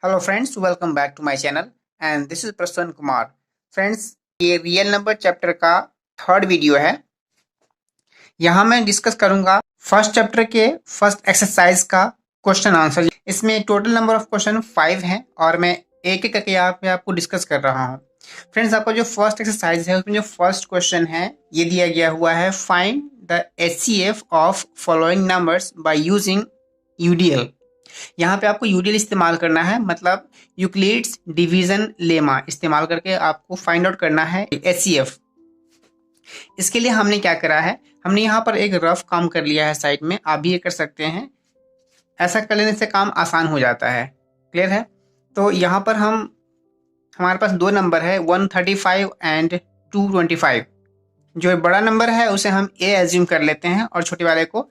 Hello friends, welcome back to my channel and this is Prasanna Kumar. Friends, ये real number chapter का third video है। यहाँ मैं discuss करूंगा फर्स्ट चैप्टर के फर्स्ट एक्सरसाइज का क्वेश्चन आंसर। इसमें टोटल नंबर ऑफ क्वेश्चन 5 हैं और मैं एक एक करके यहाँ पे आपको डिस्कस कर रहा हूँ। फ्रेंड्स, आपका जो फर्स्ट एक्सरसाइज है उसमें जो फर्स्ट क्वेश्चन है ये दिया गया हुआ है, find the HCF of following numbers by using UDL। यहाँ पे आपको यूडीएल इस्तेमाल करना है, मतलब यूक्लिड्स डिवीजन लेमा इस्तेमाल करके आपको फाइंड आउट करना है एचसीएफ। इसके लिए हमने क्या करा है, हमने यहाँ पर एक रफ काम कर लिया है साइड में। आप भी ये कर सकते हैं, ऐसा कर लेने से काम आसान हो जाता है। क्लियर है? तो यहाँ पर हमारे पास दो नंबर है 135 एंड 225। जो बड़ा नंबर है उसे हम ए एज्यूम कर लेते हैं और छोटे वाले को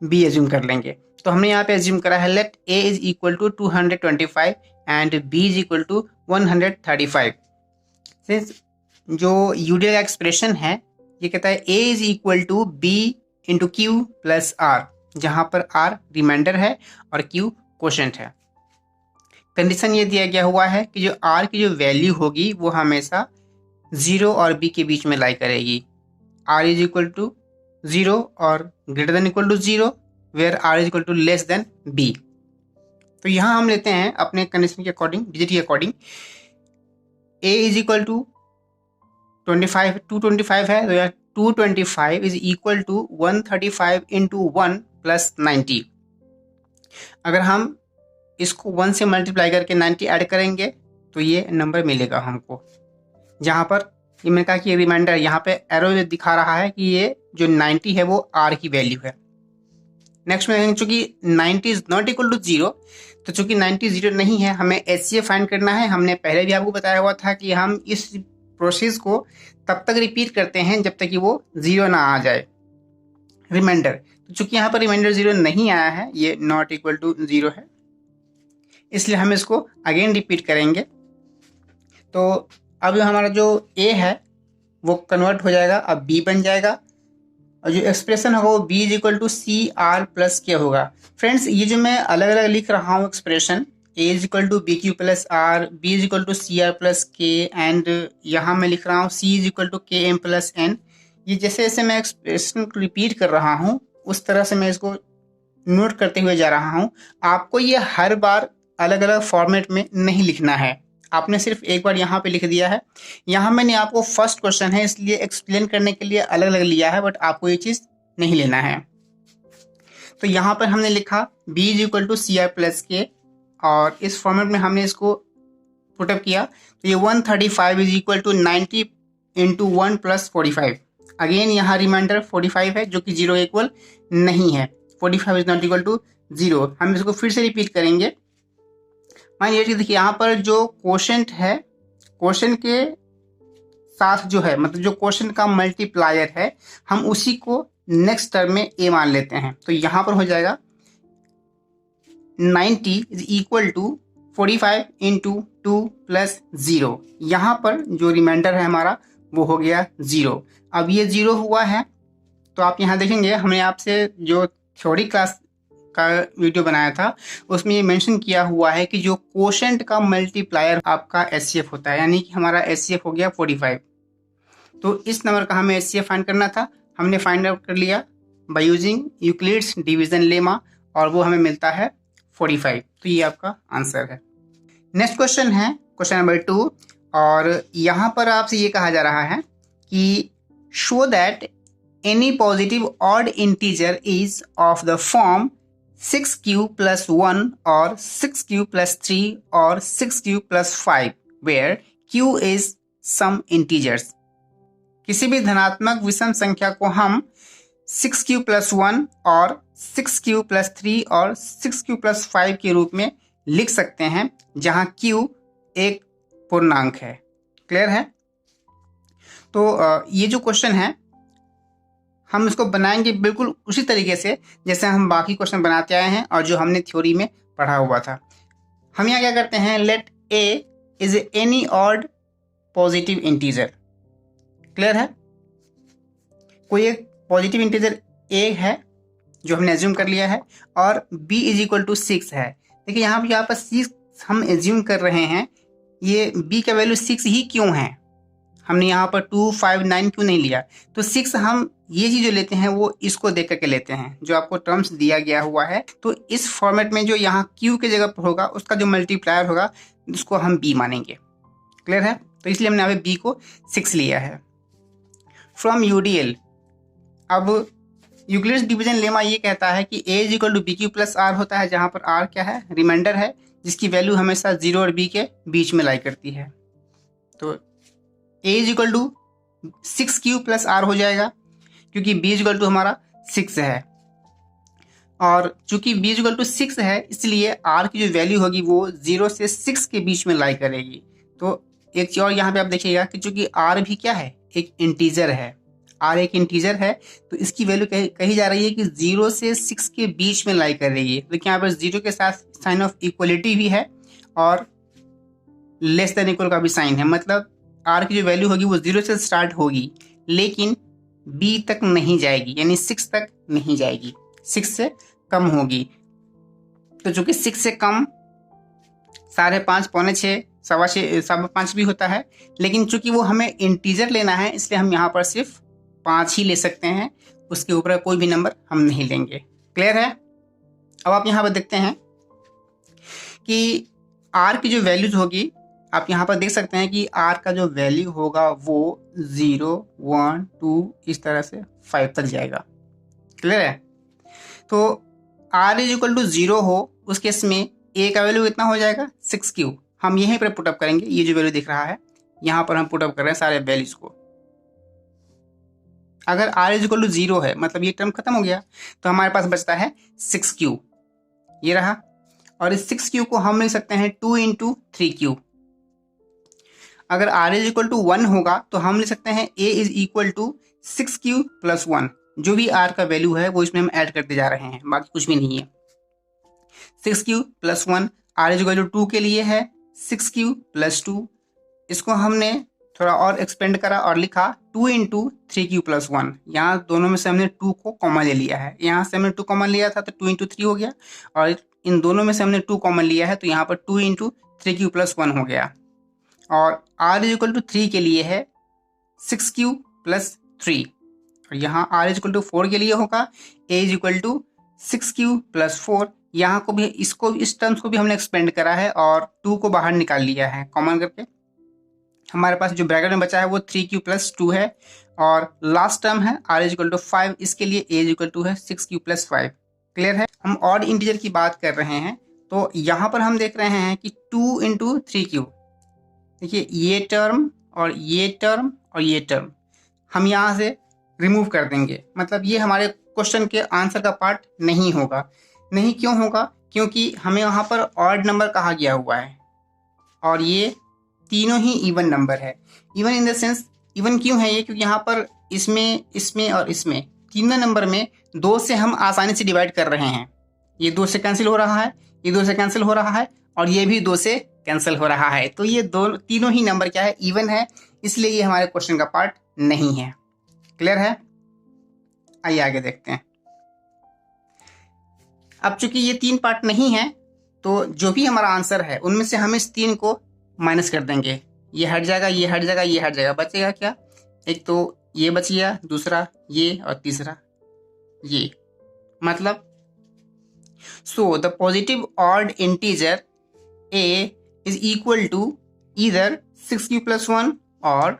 बी एज्यूम कर लेंगे। तो हमने यहाँ पे एज्यूम करा है, let A is equal to 225 and B is equal to 135। जो यूडीएल का एक्सप्रेशन है ये कहता है A is equal to B into Q plus R, जहां पर आर रिमाइंडर है और क्यू क्वोशेंट है। कंडीशन ये दिया गया हुआ है कि जो आर की जो वैल्यू होगी वो हमेशा 0 और बी के बीच में लाई करेगी। आर इज इक्वल टू 0 और greater than equal to 0 where r is equal to less than b. तो यहाँ हम लेते हैं अपने कंडीशन के अकॉर्डिंग, डिजिट के according, a is equal to 25, 225 है तो यहाँ 225 is equal to 135 into 1 plus 90। अगर हम इसको 1 से मल्टीप्लाई करके 90 ऐड करेंगे तो ये नंबर मिलेगा हमको। जहाँ पर ये मैंने कहा कि ये रिमाइंडर, यहाँ पे एरो दिखा रहा है कि ये जो 90 है वो आर की वैल्यू है। नेक्स्ट में चूंकि 90 इज नॉट इक्वल टू 0, तो चूंकि 90 0 नहीं है, हमें HCF फाइंड करना है। हमने पहले भी आपको बताया हुआ था कि हम इस प्रोसेस को तब तक रिपीट करते हैं जब तक कि वो 0 ना आ जाए रिमाइंडर। तो चूंकि यहाँ पर रिमाइंडर 0 नहीं आया है, ये नॉट इक्वल टू 0 है, इसलिए हम इसको अगेन रिपीट करेंगे। तो अब हमारा जो A है वो कन्वर्ट हो जाएगा, अब B बन जाएगा और जो एक्सप्रेशन होगा वो B is equal to c r plus k होगा। फ्रेंड्स, ये जो मैं अलग अलग लिख रहा हूँ expression, A is equal to b q plus r, b is equal to c r plus k, and यहाँ मैं लिख रहा हूँ C is equal to k m plus n. ये जैसे जैसे मैं एक्सप्रेशन को रिपीट कर रहा हूँ उस तरह से मैं इसको नोट करते हुए जा रहा हूँ। आपको ये हर बार अलग अलग फॉर्मेट में नहीं लिखना है, आपने सिर्फ एक बार यहाँ पे लिख दिया है। यहाँ मैंने आपको फर्स्ट क्वेश्चन है इसलिए एक्सप्लेन करने के लिए अलग अलग लिया है, बट आपको ये चीज नहीं लेना है। तो यहाँ पर हमने लिखा b is equal to c r plus k, और इस फॉर्मेट में हमने इसको पुटअप किया। तो ये 135 is equal to 90 into 1 plus 45। Again यहाँ रिमाइंडर 45 है जो कि 0 इक्वल नहीं है, 45 इज नॉट इक्वल टू 0। हम इसको फिर से रिपीट करेंगे। मान लीजिए देखिए यहाँ पर जो क्वोशेंट है, क्वोशेंट के साथ जो है, मतलब जो क्वोशेंट का मल्टीप्लायर है, हम उसी को नेक्स्ट टर्म में ए मान लेते हैं। तो यहाँ पर हो जाएगा 90 is equal to 45 into 2 plus 0। यहाँ पर जो रिमाइंडर है हमारा वो हो गया 0। अब ये 0 हुआ है तो आप यहाँ देखेंगे, हमने आपसे जो थ्योरी क्लास का वीडियो बनाया था उसमें ये मेंशन किया हुआ है कि जो क्वोशेंट का मल्टीप्लायर आपका HCF होता है, यानी कि हमारा HCF हो गया 45। तो इस नंबर का हमें HCF फाइंड करना था, हमने फाइंड आउट कर लिया by using Euclid's division lemma, और वो हमें मिलता है 45। तो ये आपका आंसर है। नेक्स्ट क्वेश्चन है क्वेश्चन नंबर 2, और यहाँ पर आपसे ये कहा जा रहा है कि show that any positive odd integer is of the form 6q plus 1 or 6q plus 3 or 6q plus 5 where q is some integers। किसी भी धनात्मक विषम संख्या को हम 6q plus 1 और 6q plus 3 और 6q plus 5 के रूप में लिख सकते हैं जहां q एक पूर्णांक है। क्लियर है? तो ये जो क्वेश्चन है हम इसको बनाएंगे बिल्कुल उसी तरीके से जैसे हम बाकी क्वेश्चन बनाते आए हैं और जो हमने थ्योरी में पढ़ा हुआ था। हम यहाँ क्या करते हैं, let a is any odd positive integer. Clear है? कोई एक पॉजिटिव इंटीजर a है जो हमने एज्यूम कर लिया है, और b इज इक्वल टू 6 है। देखिए यहाँ पर हम एज्यूम कर रहे हैं ये b का वैल्यू 6 ही क्यों है, हमने यहाँ पर 2, 5, 9 क्यों नहीं लिया। तो 6 हम ये चीज जो लेते हैं वो इसको देख करके लेते हैं, जो आपको टर्म्स दिया गया हुआ है। तो इस फॉर्मेट में जो यहाँ q की जगह पर होगा उसका जो मल्टीप्लायर होगा उसको हम b मानेंगे। क्लियर है? तो इसलिए हमने यहाँ पे b को 6 लिया है। फ्रॉम यूडीएल, अब यूक्लिड्स डिवीजन लेमा ये कहता है कि a is equal to b q plus r होता है, जहाँ पर r क्या है, रिमाइंडर है, जिसकी वैल्यू हमेशा 0 और b के बीच में लाई करती है। तो a is equal to 6q plus r हो जाएगा, क्योंकि b इज इक्वल टू हमारा 6 है, और चूंकि b इज इक्वल टू 6 है इसलिए r की जो वैल्यू होगी वो 0 से 6 के बीच में लाई करेगी। तो एक चीज और यहाँ पे आप देखिएगा कि चूंकि r भी क्या है, एक इंटीजर है, r एक इंटीजर है, तो इसकी वैल्यू कही जा रही है कि 0 से 6 के बीच में लाई करेगी। देखिए यहाँ पर 0 के साथ साइन ऑफ इक्वलिटी भी है और लेस देन इक्वल का भी साइन है, मतलब r की जो वैल्यू होगी वो 0 से स्टार्ट होगी लेकिन b तक नहीं जाएगी, यानी 6 तक नहीं जाएगी, 6 से कम होगी। तो चूंकि 6 से कम 5.5, 6.25, 5.25 भी होता है, लेकिन चूंकि वो हमें इंटीजर लेना है इसलिए हम यहाँ पर सिर्फ 5 ही ले सकते हैं, उसके ऊपर कोई भी नंबर हम नहीं लेंगे। क्लियर है? अब आप यहाँ पर देखते हैं कि r की जो वैल्यूज होगी, आप यहाँ पर देख सकते हैं कि r का जो वैल्यू होगा वो 0, 1, 2 इस तरह से 5 तक जाएगा। क्लियर है? तो r इज इक्वल टू 0 हो उस केस में a का वैल्यू कितना हो जाएगा, 6q। हम यहीं पर पुटअप करेंगे, ये जो वैल्यू दिख रहा है यहाँ पर हम पुटअप कर रहे हैं सारे वैल्यूज को। अगर r इज इक्वल टू 0 है मतलब ये टर्म खत्म हो गया, तो हमारे पास बचता है 6q, ये रहा, और इस 6q को हम लिख सकते हैं 2 × 3q। अगर r इज इक्वल टू 1 होगा तो हम लिख सकते हैं a is equal to 6q plus 1, जो भी r का वैल्यू है वो इसमें हम ऐड करते जा रहे हैं, बाकी कुछ भी नहीं है। 6q plus 1 r is equal to 2 के लिए है 6q प्लस 2, इसको हमने थोड़ा और एक्सपेंड करा और लिखा 2 × 3q प्लस 1। यहाँ दोनों में से हमने 2 को कॉमन ले लिया है, यहाँ से हमने 2 कॉमन लिया था तो 2 × 3 हो गया, और इन दोनों में से हमने 2 कॉमन लिया है तो यहाँ पर 2 × 3q प्लस 1 हो गया। और r इज इक्वल टू 3 के लिए है 6q प्लस 3, और यहाँ r इज इक्वल टू 4 के लिए होगा a is equal to 6q plus 4। यहाँ को भी इस टर्म्स को भी हमने एक्सपेंड करा है और 2 को बाहर निकाल लिया है कॉमन करके। हमारे पास जो ब्रैकेट में बचा है वो 3q प्लस 2 है, और लास्ट टर्म है r इज इक्वल टू 5, इसके लिए a इज इक्वल टू है 6q प्लस 5। क्लियर है? हम ऑड इंटीजर की बात कर रहे हैं, तो यहाँ पर हम देख रहे हैं कि 2 × 3q, देखिए ये टर्म और ये टर्म और ये टर्म हम यहाँ से रिमूव कर देंगे, मतलब ये हमारे क्वेश्चन के आंसर का पार्ट नहीं होगा। नहीं क्यों होगा? क्योंकि हमें वहाँ पर ऑड नंबर कहा गया हुआ है और ये तीनों ही इवन नंबर है। Even in the sense, even क्यों है ये? क्योंकि यहाँ पर इसमें और इसमें तीनों नंबर में 2 से हम आसानी से डिवाइड कर रहे हैं। ये 2 से कैंसिल हो रहा है, ये 2 से कैंसिल हो रहा है, और ये भी 2 से कैंसिल हो रहा है। तो ये तीनों ही नंबर क्या है, इवन है, इसलिए ये हमारे क्वेश्चन का पार्ट नहीं है। क्लियर है? आइए आगे देखते हैं। अब चूंकि ये 3 पार्ट नहीं है तो जो भी हमारा आंसर है उनमें से हम इस 3 को माइनस कर देंगे, ये हट जाएगा, ये हट जाएगा, ये हट जाएगा, बचेगा क्या? एक तो ये बच गया, दूसरा ये, और तीसरा ये। मतलब so the positive odd integer a is equal to either 6q plus 1 और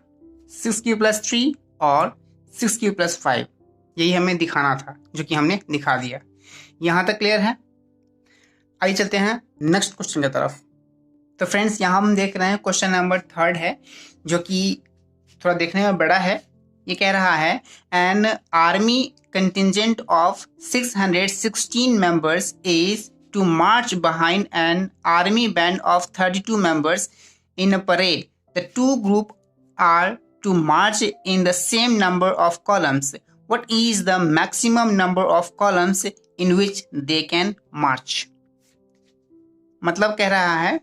6q प्लस 3 और 6q प्लस 5। यही हमें दिखाना था, जो कि हमने दिखा दिया। यहाँ तक क्लियर है? आइए चलते हैं नेक्स्ट क्वेश्चन की तरफ। तो फ्रेंड्स यहाँ हम देख रहे हैं क्वेश्चन नंबर 3 है, जो कि थोड़ा देखने में बड़ा है। ये कह रहा है an army contingent of 616 members is to march behind an army band of 32 members in a parade. The two groups are to march in the same number of columns. What is the maximum number of columns in which they can march? मतलब कह रहा है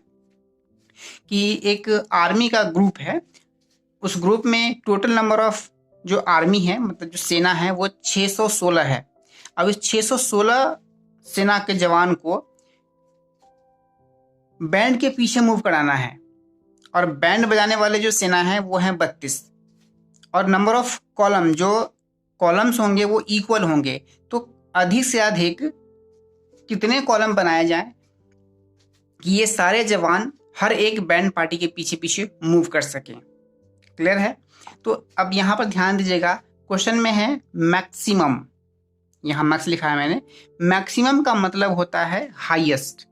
कि एक army का group है, उस group में टोटल नंबर ऑफ जो आर्मी है, मतलब जो सेना है, वो 616 है। अब इस 616 सेना के जवान को बैंड के पीछे मूव कराना है, और बैंड बजाने वाले जो सेना है वो है 32, और नंबर ऑफ कॉलम, जो कॉलम्स होंगे वो इक्वल होंगे। तो अधिक से अधिक कितने कॉलम बनाए जाएं कि ये सारे जवान हर एक बैंड पार्टी के पीछे पीछे मूव कर सकें। क्लियर है? तो अब यहाँ पर ध्यान दीजिएगा, क्वेश्चन में है मैक्सिमम, यहाँ मैक्स लिखा है मैंने। मैक्सिमम का मतलब होता है हाईएस्ट,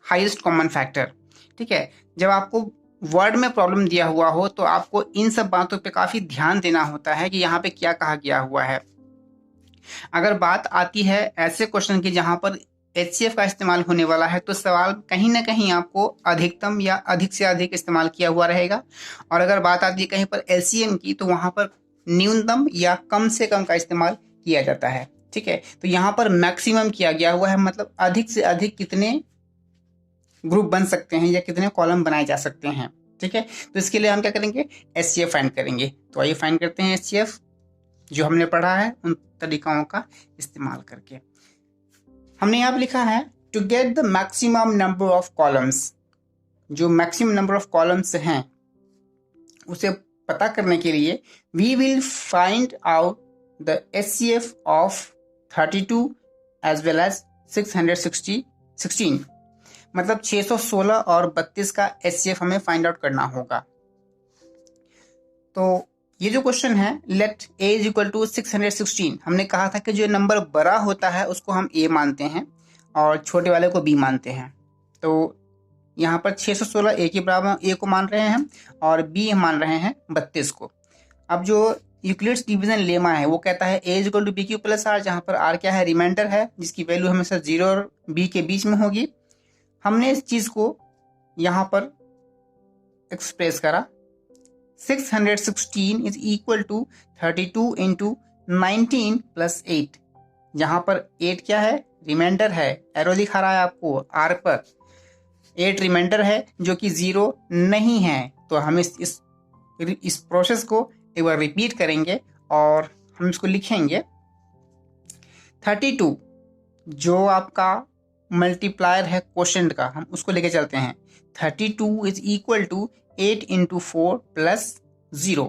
हाईएस्ट कॉमन फैक्टर। ठीक है, जब आपको वर्ड में प्रॉब्लम दिया हुआ हो तो आपको इन सब बातों पे काफ़ी ध्यान देना होता है कि यहाँ पे क्या कहा गया हुआ है। अगर बात आती है ऐसे क्वेश्चन की जहाँ पर HCF का इस्तेमाल होने वाला है, तो सवाल कहीं ना कहीं आपको अधिकतम या अधिक से अधिक इस्तेमाल किया हुआ रहेगा, और अगर बात आती है कहीं पर LCM की, तो वहाँ पर न्यूनतम या कम से कम का इस्तेमाल किया जाता है। ठीक है, तो यहाँ पर मैक्सिमम किया गया हुआ है, मतलब अधिक से अधिक कितने ग्रुप बन सकते हैं या कितने कॉलम बनाए जा सकते हैं। ठीक है, तो इसके लिए हम क्या करेंगे, HCF फाइंड करेंगे। तो आइए फाइंड करते हैं HCF, जो हमने पढ़ा है उन तरीकाओं का इस्तेमाल करके। हमने यहाँ पे लिखा है to get the maximum number of columns, जो मैक्सिमम नंबर ऑफ कॉलम्स हैं उसे पता करने के लिए we will find out the HCF of 32 as well as 616, मतलब 616 और 32 का HCF हमें फाइंड आउट करना होगा। तो ये जो क्वेश्चन है, let a is equal to 616, हमने कहा था कि जो नंबर बड़ा होता है उसको हम a मानते हैं और छोटे वाले को b मानते हैं। तो यहाँ पर 616 a के बराबर a को मान रहे हैं और b मान रहे हैं 32 को। अब जो यूक्लिड्स डिवीजन लेमा है वो कहता है a is equal to b q plus r, जहाँ पर r क्या है, रिमाइंडर है, जिसकी वैल्यू हमेशा 0 और b के बीच में होगी। हमने इस चीज को यहाँ पर एक्सप्रेस करा, 616 is equal to 32 into 19 plus 8, जहां पर 8 क्या है, रिमाइंडर है, एरो दिखा रहा है आपको आर पर, 8 रिमाइंडर है जो कि 0 नहीं है। तो हम इस प्रोसेस को एक बार रिपीट करेंगे और हम इसको लिखेंगे। 32 जो आपका मल्टीप्लायर है क्वोशेंट का, हम उसको लेके चलते हैं। 32 is equal to 8 into 4 plus 0।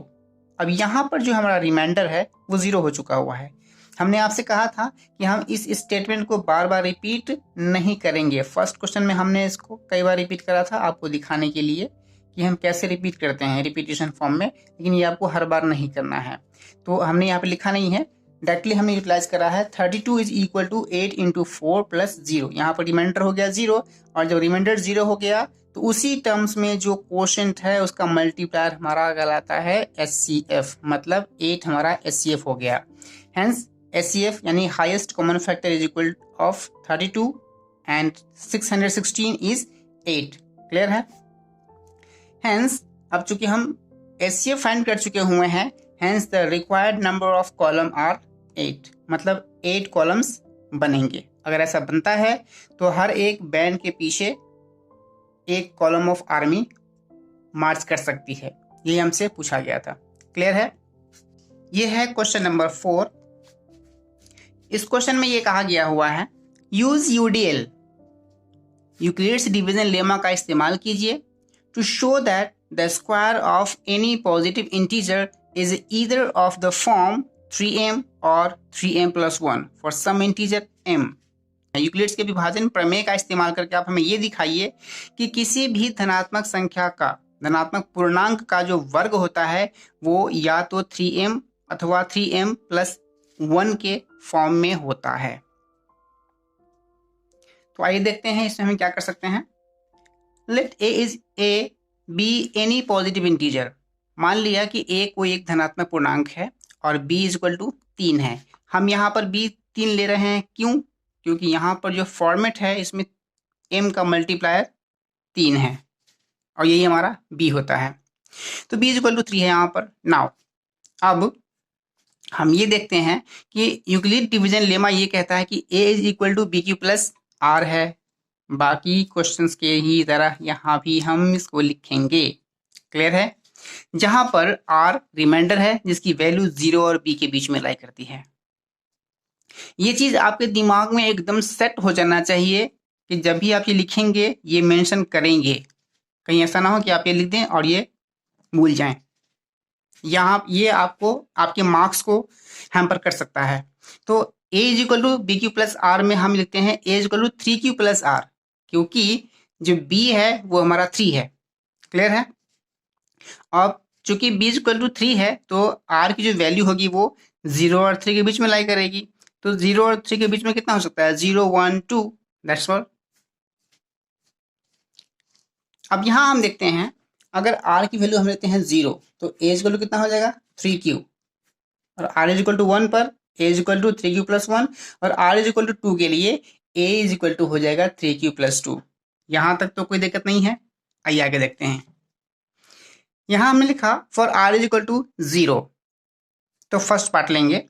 अब यहाँ पर जो हमारा रिमाइंडर है वो 0 हो चुका हुआ है। हमने आपसे कहा था कि हम इस स्टेटमेंट को बार बार रिपीट नहीं करेंगे। फर्स्ट क्वेश्चन में हमने इसको कई बार रिपीट करा था आपको दिखाने के लिए कि हम कैसे रिपीट करते हैं रिपीटेशन फॉर्म में, लेकिन ये आपको हर बार नहीं करना है। तो हमने यहाँ पे लिखा नहीं है, डायरेक्टली हमने यूटिलाइज करा है। 32 is equal to 8 into 4 plus 0। यहाँ पर रिमाइंडर हो गया 0, और जब रिमाइंडर 0 हो गया तो उसी टर्म्स में जो क्वोशेंट है उसका मल्टीप्लायर हमारा कहलाता है HCF, मतलब 8 हमारा HCF हो गया। हेंस HCF यानी highest common factor is equal of 32 and 616 is 8। Clear है? हेंस अब चूंकि हम HCF फाइंड कर चुके हुए हैं, hence the required number of column are 8, मतलब 8 कॉलम्स बनेंगे। अगर ऐसा बनता है तो हर एक बैंड के पीछे एक कॉलम ऑफ आर्मी मार्च कर सकती है। ये हमसे पूछा गया था। क्लियर है? ये है क्वेश्चन नंबर 4। इस क्वेश्चन में ये कहा गया हुआ है use UDL, Euclid's division lemma का इस्तेमाल कीजिए to show that the square of any positive integer is either of the form 3m or 3m plus 1 for some integer m। Euclid's के विभाजन प्रमेय का इस्तेमाल करके आप हमें ये दिखाइए कि किसी भी धनात्मक संख्या का, धनात्मक पूर्णांक का जो वर्ग होता है वो या तो 3m अथवा 3m plus 1 के फॉर्म में होता है। तो आइए देखते हैं इसमें हम क्या कर सकते हैं। Let a be any positive integer। मान लिया कि a कोई एक धनात्मक पूर्णांक है और b इज इक्वल टू 3 है। हम यहाँ पर b 3 ले रहे हैं, क्यों? क्योंकि यहाँ पर जो फॉर्मेट है इसमें m का मल्टीप्लायर 3 है और यही हमारा b होता है। तो b इज इक्वल टू 3 है यहाँ पर। नाउ अब हम ये देखते हैं कि यूक्लिड डिवीजन लेमा ये कहता है कि a is equal to b q plus r है। बाकी क्वेश्चंस के ही तरह यहाँ भी हम इसको लिखेंगे। क्लियर है? जहां पर r रिमाइंडर है जिसकी वैल्यू 0 और b के बीच में लाई करती है। ये चीज आपके दिमाग में एकदम सेट हो जाना चाहिए कि जब भी आप ये लिखेंगे ये मेंशन करेंगे, कहीं ऐसा ना हो कि आप ये लिख दें और ये भूल जाएं। यहाँ ये आपको आपके मार्क्स को हैम्पर कर सकता है। तो a is equal to b q plus r में हम लिखते हैं a is equal to 3q plus r, क्योंकि जो b है वो हमारा 3 है। क्लियर है? अब चूंकि b इज इक्वल टू 3 है तो r की जो वैल्यू होगी वो 0 और 3 के बीच में लाई करेगी। तो 0 और 3 के बीच में कितना हो सकता है? 0 1 2, दैट्स ऑल। अब यहाँ हम देखते हैं, अगर r की वैल्यू हम लेते हैं 0 तो a इज इक्वल टू कितना हो जाएगा? 3q। और r इज इक्वल टू 1 पर a is equal to 3q plus 1, और r इज इक्वल टू 2 के लिए a इज इक्वल टू हो जाएगा 3q प्लस 2। यहाँ तक तो कोई दिक्कत नहीं है। आइए आगे देखते हैं। यहाँ हमने लिखा for r is equal to 0, तो फर्स्ट पार्ट लेंगे।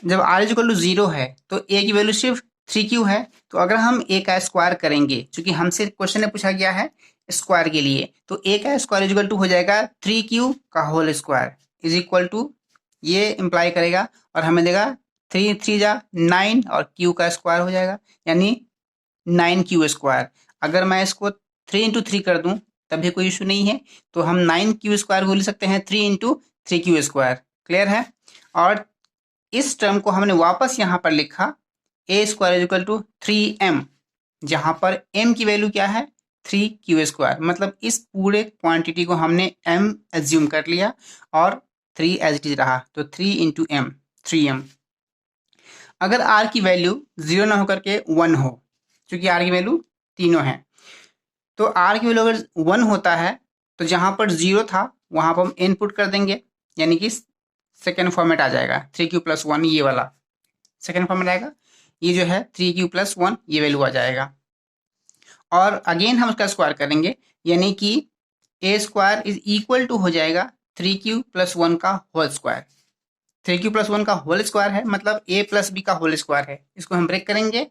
जब r इज इक्वल टू 0 है तो a की वैल्यू सिर्फ 3q है, तो अगर हम a का स्क्वायर करेंगे, क्योंकि हमसे क्वेश्चन में पूछा गया है स्क्वायर के लिए, तो a का स्क्वायर इज इक्वल टू हो जाएगा 3q का whole square is equal to, ये इम्प्लाई करेगा और हमें देगा 3 3 जा 9 और q का स्क्वायर हो जाएगा, यानी 9q स्क्वायर। अगर मैं इसको 3 इंटू 3 कर दूं तब भी कोई इशू नहीं है, तो हम 9q स्क्वायर बोल सकते हैं 3 इंटू 3q स्क्वायर। क्लियर है? और इस टर्म को हमने वापस यहाँ पर लिखा a square is equal to 3m, जहाँ पर m की वैल्यू क्या है? 3q square. मतलब इस पूरे क्वांटिटी को हमने m एज्यूम कर लिया और 3 एज इट इज रहा, तो 3 इंटू m 3m। अगर r की वैल्यू 0 ना होकर के 1 हो, क्योंकि r की वैल्यू तीनों है, तो r की वैल्यू अगर 1 होता है तो जहाँ पर 0 था वहाँ पर हम इनपुट कर देंगे, यानी कि सेकेंड फॉर्मेट आ जाएगा 3q प्लस 1, ये वाला सेकेंड फॉर्मेट आएगा। ये जो है 3q प्लस 1 ये वैल्यू आ जाएगा, और अगेन हम उसका स्क्वायर करेंगे, यानी कि a square is equal to हो जाएगा 3q प्लस 1 का होल स्क्वायर। 3q प्लस 1 का होल स्क्वायर है मतलब a प्लस b का होल स्क्वायर है। इसको हम ब्रेक करेंगे,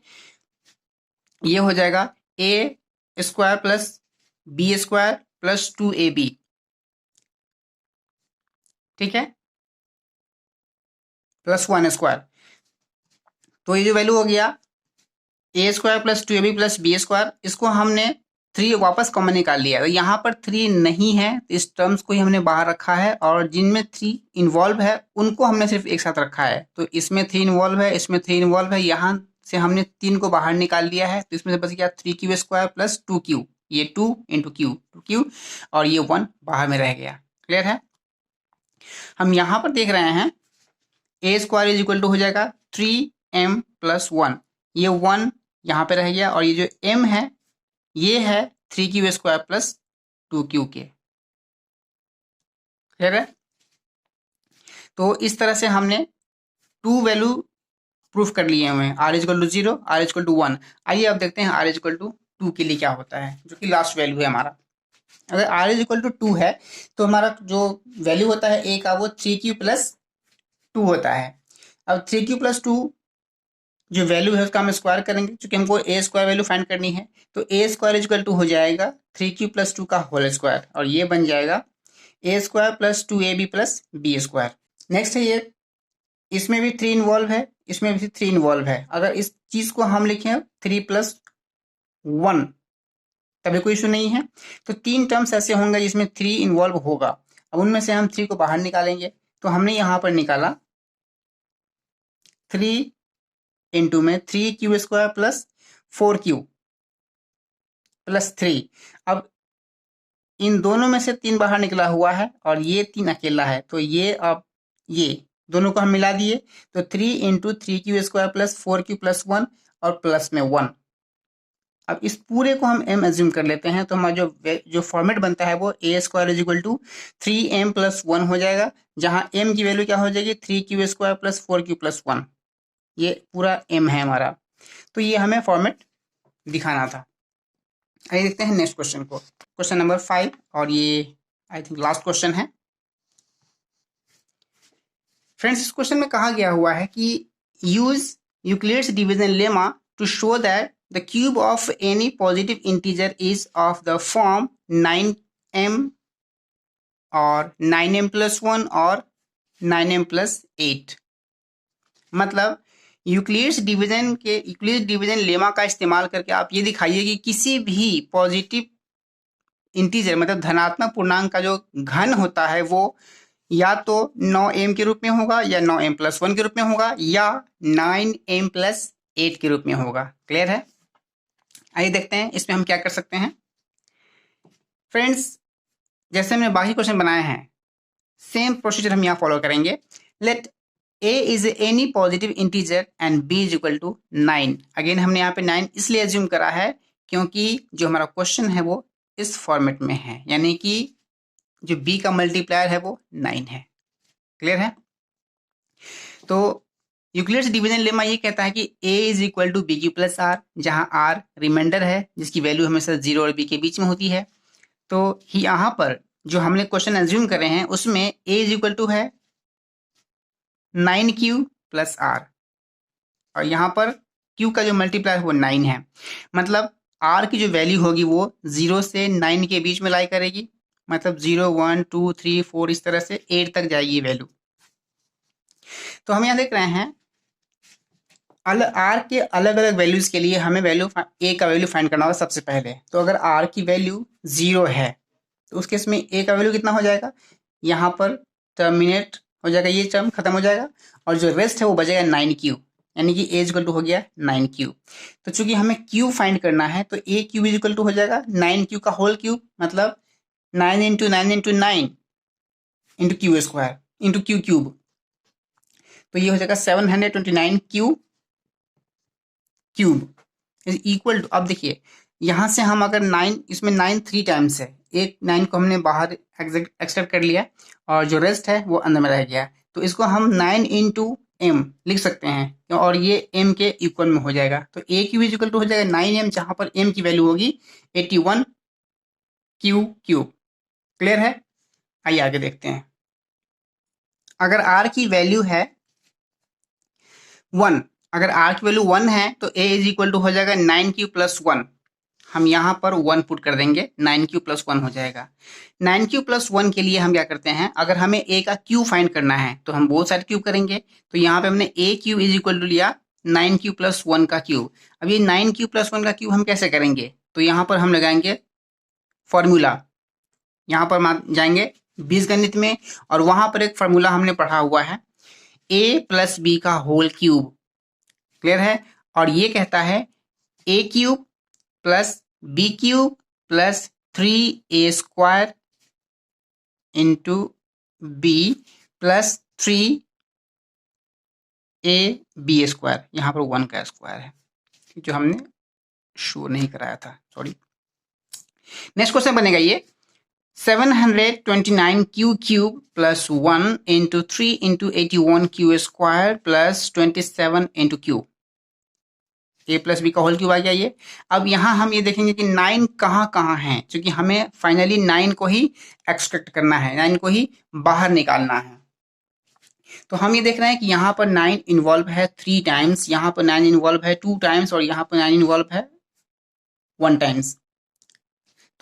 ये हो जाएगा a square plus b square plus 2ab। ठीक है? प्लस 1 स्क्वायर, तो ये जो वैल्यू हो गया a square plus 2ab plus b square, इसको हमने 3 वापस कॉमन निकाल लिया। तो यहाँ पर 3 नहीं है, तो इस टर्म्स को ही हमने बाहर रखा है, और जिनमें 3 इन्वॉल्व है उनको हमने सिर्फ एक साथ रखा है। तो इसमें 3 इन्वॉल्व है, इसमें 3 इन्वॉल्व है, यहाँ से हमने 3 को बाहर निकाल लिया है, तो इसमें से बच गया 3q स्क्वायर प्लस 2q, ये 2 इंटू क्यू 2q, और ये 1 बाहर में रह गया। क्लियर है? हम यहाँ पर देख रहे हैं a square is equal to हो जाएगा 3m प्लस 1, ये 1 यहाँ पे रह गया, और ये जो m है ये है 3q स्क्वायर प्लस 2q के। क्लियर है? तो इस तरह से हमने 2 वैल्यू प्रूफ कर लिए हुए हैं, r is equal to 0, r is equal to 1। आइए अब देखते हैं r इजकल टू 2 के लिए क्या होता है, जो कि लास्ट वैल्यू है हमारा। अगर r इजकल टू 2 है तो हमारा जो वैल्यू होता है a का वो 3q प्लस 2 होता है। अब 3q प्लस 2 जो वैल्यू है उसका हम स्क्वायर करेंगे, क्योंकि हमको a स्क्वायर वैल्यू फाइंड करनी है। तो a स्क्वायर इजकल टू हो जाएगा 3q प्लस 2 का होल स्क्वायर, और ये बन जाएगा a square plus 2ab plus b square. Next है ये, इसमें भी 3 इन्वॉल्व है, इसमें भी 3 इन्वॉल्व है। अगर इस चीज को हम लिखें 3 प्लस 1 तभी कोई इशू नहीं है। तो 3 टर्म्स ऐसे होंगे जिसमें 3 इन्वॉल्व होगा। अब उनमें से हम 3 को बाहर निकालेंगे, तो हमने यहाँ पर निकाला 3 इंटू में 3q square plus 4q plus 3। अब इन दोनों में से 3 बाहर निकला हुआ है और ये 3 अकेला है, तो ये अब ये दोनों को हम मिला दिए, तो 3 into 3q square plus 4q plus 1 और प्लस में 1। अब इस पूरे को हम m एज्यूम कर लेते हैं, तो हमारा जो फॉर्मेट बनता है वो a square is equal to 3m plus 1 हो जाएगा, जहां m की वैल्यू क्या हो जाएगी 3q square plus 4q plus 1। ये पूरा m है हमारा, तो ये हमें फॉर्मेट दिखाना था। आइए देखते हैं नेक्स्ट क्वेश्चन को, क्वेश्चन नंबर 5, और ये आई थिंक लास्ट क्वेश्चन है। फ्रेंड्स, इस क्वेश्चन में कहा गया हुआ है कि use Euclid's division lemma to show that the cube of any positive integer is of the form 9m और 9m प्लस 1 और 9m प्लस 8। मतलब यूक्लिड्स डिवीजन लेमा का इस्तेमाल करके आप ये दिखाइए कि किसी भी पॉजिटिव इंटीजर मतलब धनात्मक पूर्णांक का जो घन होता है वो या तो 9m के रूप में होगा या 9m+1 के रूप में होगा या 9m+8 के रूप में होगा। क्लियर है? आइए देखते हैं इसमें हम क्या कर सकते हैं। फ्रेंड्स, जैसे हमने बाकी क्वेश्चन बनाए हैं सेम प्रोसीजर हम यहाँ फॉलो करेंगे। Let a is any positive integer and b is equal to 9। Again हमने यहाँ पे 9 इसलिए एज्यूम करा है क्योंकि जो हमारा क्वेश्चन है वो इस फॉर्मेट में है, यानी कि जो b का मल्टीप्लायर है वो 9 है। क्लियर है? तो यूक्लिड्स डिवीजन लेमा ये कहता है कि a is equal to b q plus r, जहाँ r रिमाइंडर है जिसकी वैल्यू हमेशा 0 और b के बीच में होती है। तो यहाँ पर जो हमने क्वेश्चन एज्यूम कर रहे हैं उसमें a इज इक्वल टू है 9q प्लस r और यहाँ पर q का जो मल्टीप्लायर है वो 9 है। मतलब r की जो वैल्यू होगी वो 0 से 9 के बीच में लाई करेगी, मतलब 0 1 2 3 4 इस तरह से 8 तक जाएगी वैल्यू। तो हम यहाँ देख रहे हैं r के अलग अलग वैल्यूज के लिए हमें a का वैल्यू फाइंड करना होगा सबसे पहले। तो अगर r की वैल्यू 0 है तो उस केस में a का वैल्यू कितना हो जाएगा, यहाँ पर टर्मिनेट हो जाएगा, ये टर्म खत्म हो जाएगा और जो रेस्ट है वो बचेगा 9q, यानी कि a इक्वल टू हो गया 9q। तो चूंकि हमें q फाइंड करना है तो a क्यूब इक्वल टू हो जाएगा 9q का होल क्यूब, मतलब 9 into 9 into 9 into q square into q cube. तो ये हो जाएगा 729 q cube is equal to, अब देखिए यहाँ से हम अगर 9, इसमें 9 3 टाइम्स है, एक 9 को हमने बाहर एक्सट्रैक्ट कर लिया और जो रेस्ट है वो अंदर में रह गया। तो इसको हम 9 इंटू एम लिख सकते हैं और ये m के इक्वल में हो जाएगा। तो a cube is equal to हो जाएगा 9m, जहाँ पर m की वैल्यू होगी 81 क्यू क्यूब। क्लियर है? आइए आगे देखते हैं। अगर r की वैल्यू है 1, अगर r की वैल्यू 1 है तो a इज इक्वल टू हो जाएगा 9q प्लस 1। हम यहाँ पर 1 पुट कर देंगे, 9q प्लस 1 हो जाएगा। 9q प्लस 1 के लिए हम क्या करते हैं, अगर हमें a का q फाइंड करना है तो हम बोथ साइड क्यूब करेंगे। तो यहाँ पे हमने a cube is equal to लिया 9q प्लस 1 का क्यूब। अब ये 9q प्लस 1 का क्यूब हम कैसे करेंगे, तो यहाँ पर हम लगाएंगे फॉर्मूला, यहाँ पर जाएंगे बीजगणित में और वहाँ पर एक फार्मूला हमने पढ़ा हुआ है a प्लस b का होल क्यूब। क्लियर है? और ये कहता है a cube plus b cube plus 3a square into b plus 3ab square, यहाँ पर 1 का स्क्वायर है जो हमने शो नहीं कराया था, सॉरी। नेक्स्ट क्वेश्चन बनेगा ये 729 q cube plus 1 into 3 into 81 q square plus 27 into q, a plus b का होल क्यूब आ गया ये। अब यहाँ हम ये देखेंगे कि 9 कहाँ कहाँ है, क्योंकि हमें फाइनली 9 को ही एक्सट्रैक्ट करना है, 9 को ही बाहर निकालना है। तो हम ये देख रहे हैं कि यहाँ पर 9 इन्वॉल्व है 3 टाइम्स, यहाँ पर 9 इन्वॉल्व है 2 टाइम्स और यहाँ पर 9 इन्वॉल्व है 1 टाइम्स।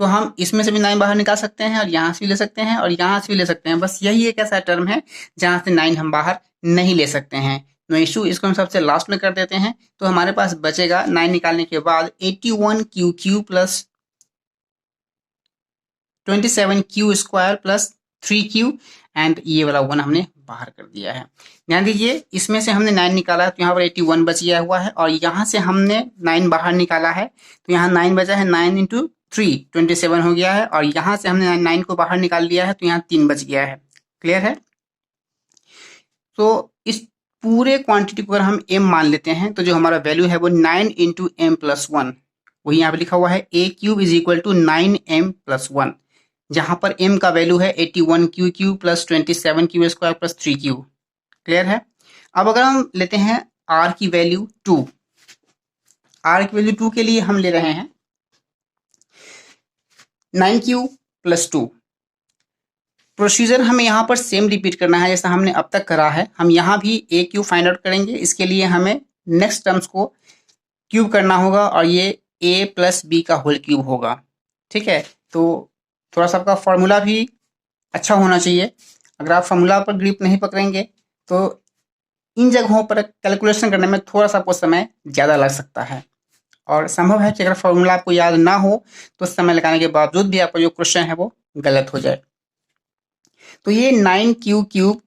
तो हम इसमें से भी 9 बाहर निकाल सकते हैं और यहाँ से भी ले सकते हैं और यहाँ से भी ले सकते हैं। बस यही एक ऐसा टर्म है जहाँ से 9 हम बाहर नहीं ले सकते हैं। नो इशू, इसको हम सबसे लास्ट में कर देते हैं। तो हमारे पास बचेगा 9 निकालने के बाद 81 q q plus 27 q square plus 3q and ये वाला 1 हमने बाहर कर दिया है। ध्यान दीजिए इसमें से हमने 9 निकाला है तो यहाँ पर 81 बच गया हुआ है और यहाँ से हमने 9 बाहर निकाला है तो यहाँ 9 बचा है, 9 इंटू 3 27 हो गया है और यहाँ से हमने 9 को बाहर निकाल लिया है तो यहाँ 3 बच गया है। क्लियर है? तो इस पूरे क्वांटिटी को अगर हम m मान लेते हैं तो जो हमारा वैल्यू है वो 9 इंटू एम प्लस 1, वही यहाँ पे लिखा हुआ है a cube is equal to 9m plus 1, जहां पर m का वैल्यू है 81 q q plus 27 q square plus 3q। Clear है? अब अगर हम लेते हैं r की वैल्यू 2, r की वैल्यू 2 के लिए हम ले रहे हैं 9q प्लस 2। प्रोसीजर हमें यहाँ पर सेम रिपीट करना है जैसा हमने अब तक करा है। हम यहाँ भी a क्यूब फाइंड आउट करेंगे, इसके लिए हमें नेक्स्ट टर्म्स को क्यूब करना होगा और ये a प्लस बी का होल क्यूब होगा। ठीक है? तो थोड़ा सा आपका फॉर्मूला भी अच्छा होना चाहिए। अगर आप फॉर्मूला पर ग्रिप नहीं पकड़ेंगे तो इन जगहों पर कैलकुलेशन करने में थोड़ा सा आपको समय ज़्यादा लग सकता है, और संभव है कि अगर फॉर्मूला आपको याद ना हो तो समय लगाने के बावजूद भी आपका जो क्वेश्चन है वो गलत हो जाए। तो ये 9q cube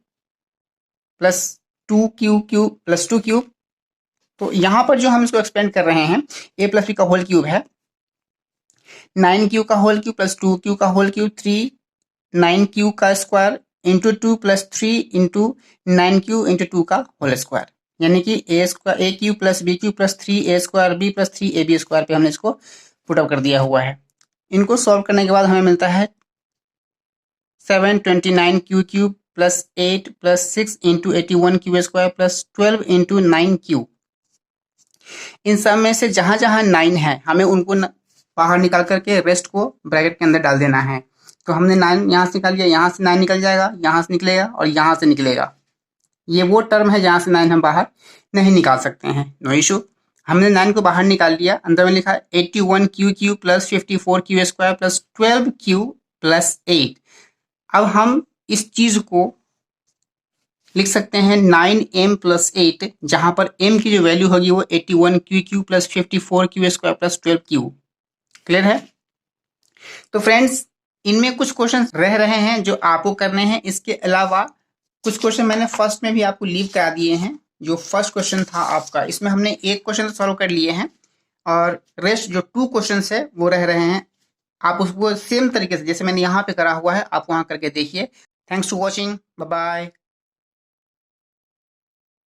plus 2q cube plus 2 cube, तो यहाँ पर जो हम इसको एक्सपेंड कर रहे हैं a प्लस बी का होल क्यूब है, 9q का होल क्यूब प्लस 2q का होल क्यूब 3, 9q का square into 2 plus 3 into 9q into 2 का होल स्क्वायर, यानी कि a q plus b q plus 3a square b plus 3ab square पे हमने इसको पुटअप कर दिया हुआ है। इनको सॉल्व करने के बाद हमें मिलता है 729q cube plus 8 plus 6 into 81q square plus 12 into 9q। इन सब में से जहां जहां 9 है हमें उनको बाहर निकाल करके रेस्ट को ब्रैकेट के अंदर डाल देना है। तो हमने 9 यहाँ से निकाल लिया, यहाँ से 9 निकल जाएगा, यहाँ से निकलेगा और यहाँ से निकलेगा। ये वो टर्म है जहाँ से 9 हम बाहर नहीं निकाल सकते हैं, नो इशू। हमने 9 को बाहर निकाल लिया, अंदर में लिखा 81q Q plus 54q square plus 12q plus 8। अब हम इस चीज को लिख सकते हैं 9m प्लस 8, जहां पर m की जो वैल्यू होगी वो 81q Q plus 54q square plus 12q। Clear है? तो फ्रेंड्स, इनमें कुछ क्वेश्चन रह रहे हैं जो आपको करने हैं। इसके अलावा कुछ क्वेश्चन मैंने फर्स्ट में भी आपको लीव करा दिए हैं। जो फर्स्ट क्वेश्चन था आपका, इसमें हमने एक क्वेश्चन सॉल्व कर लिए हैं और रेस्ट जो 2 क्वेश्चन है वो रह रहे हैं। आप उसको सेम तरीके से जैसे मैंने यहाँ पे करा हुआ है आप वहाँ करके देखिए। Thanks to watching, bye bye.